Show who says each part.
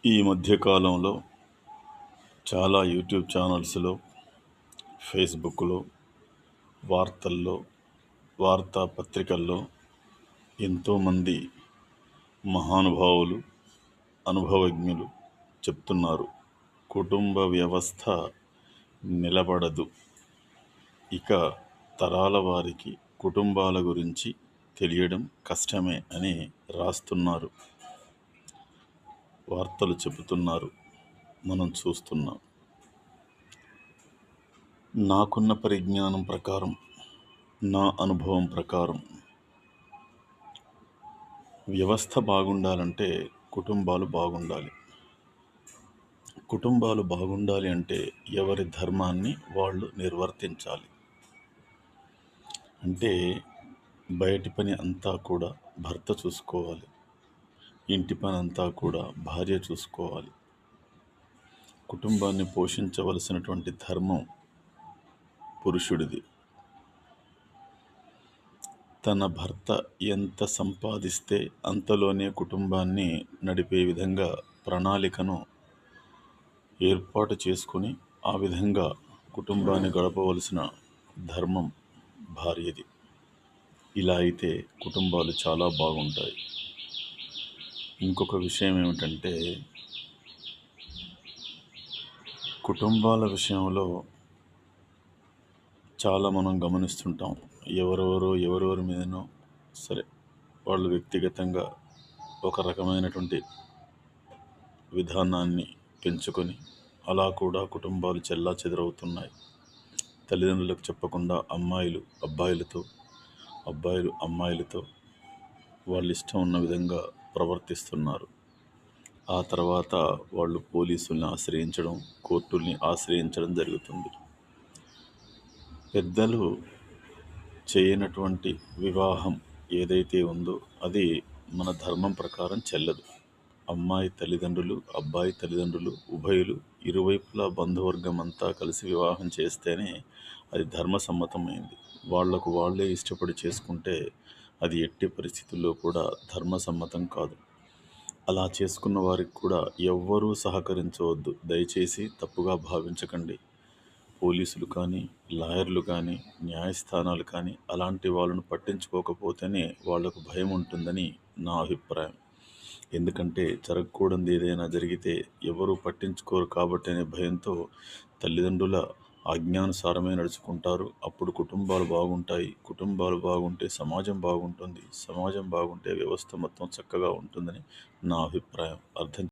Speaker 1: ఈ మధ్య కాలంలో చాలా యూట్యూబ్ ఛానల్స్లో, ఫేస్బుక్లో, వార్తల్లో, వార్తాపత్రికల్లో ఎంతోమంది మహానుభావులు, అనుభవజ్ఞులు చెప్తున్నారు. కుటుంబ వ్యవస్థ నిలబడదు. ఇక తరాల వారికి కుటుంబాల గురించి తెలియడం కష్టమే అని రాస్తున్నారు, వార్తలు చెబుతున్నారు, మనం చూస్తున్నాం. నాకున్న పరిజ్ఞానం ప్రకారం, నా అనుభవం ప్రకారం వ్యవస్థ బాగుండాలంటే కుటుంబాలు బాగుండాలి. కుటుంబాలు బాగుండాలి అంటే ఎవరి ధర్మాన్ని వాళ్ళు నిర్వర్తించాలి. అంటే బయటి పని అంతా కూడా భర్త చూసుకోవాలి, ఇంటి పని అంతా కూడా భార్య చూసుకోవాలి. కుటుంబాన్ని పోషించవలసినటువంటి ధర్మం పురుషుడిది. తన భర్త ఎంత సంపాదిస్తే అంతలోనే కుటుంబాన్ని నడిపే విధంగా ప్రణాళికను ఏర్పాటు చేసుకొని ఆ విధంగా కుటుంబాన్ని గడపవలసిన ధర్మం భార్యది. ఇలా అయితే కుటుంబాలు చాలా బాగుంటాయి. ఇంకొక విషయం ఏమిటంటే, కుటుంబాల విషయంలో చాలా మనం గమనిస్తుంటాం. ఎవరెవరి మీదనో సరే, వాళ్ళు వ్యక్తిగతంగా ఒక రకమైనటువంటి విధానాన్ని పెంచుకొని అలా కూడా కుటుంబాలు చెల్లాచెదరవుతున్నాయి. తల్లిదండ్రులకు చెప్పకుండా అమ్మాయిలు అబ్బాయిలతో, అబ్బాయిలు అమ్మాయిలతో వాళ్ళ ఇష్టం ఉన్న విధంగా ప్రవర్తిస్తున్నారు. ఆ తర్వాత వాళ్ళు పోలీసుల్ని ఆశ్రయించడం, కోర్టుల్ని ఆశ్రయించడం జరుగుతుంది. పెద్దలు చేయనటువంటి వివాహం ఏదైతే ఉందో అది మన ధర్మం ప్రకారం చెల్లదు. అమ్మాయి తల్లిదండ్రులు, అబ్బాయి తల్లిదండ్రులు ఉభయులు ఇరువైపులా బంధువర్గం అంతా కలిసి వివాహం చేస్తేనే అది ధర్మసమ్మతమైంది. వాళ్లకు వాళ్ళే ఇష్టపడి చేసుకుంటే అది ఎట్టి పరిస్థితుల్లో కూడా ధర్మసమ్మతం కాదు. అలా చేసుకున్న వారికి కూడా ఎవ్వరూ సహకరించవద్దు. దయచేసి తప్పుగా భావించకండి. పోలీసులు కానీ, లాయర్లు కానీ, న్యాయస్థానాలు కానీ అలాంటి వాళ్ళను పట్టించుకోకపోతేనే వాళ్లకు భయం ఉంటుందని నా అభిప్రాయం. ఎందుకంటే జరగకూడనిది ఏదైనా జరిగితే ఎవరూ పట్టించుకోరు కాబట్టి అనే భయంతో తల్లిదండ్రుల ఆజ్ఞానుసారమే నడుచుకుంటారు. అప్పుడు కుటుంబాలు బాగుంటాయి. కుటుంబాలు బాగుంటే సమాజం బాగుంటుంది. సమాజం బాగుంటే వ్యవస్థ మొత్తం చక్కగా ఉంటుందని నా అభిప్రాయం. అర్థం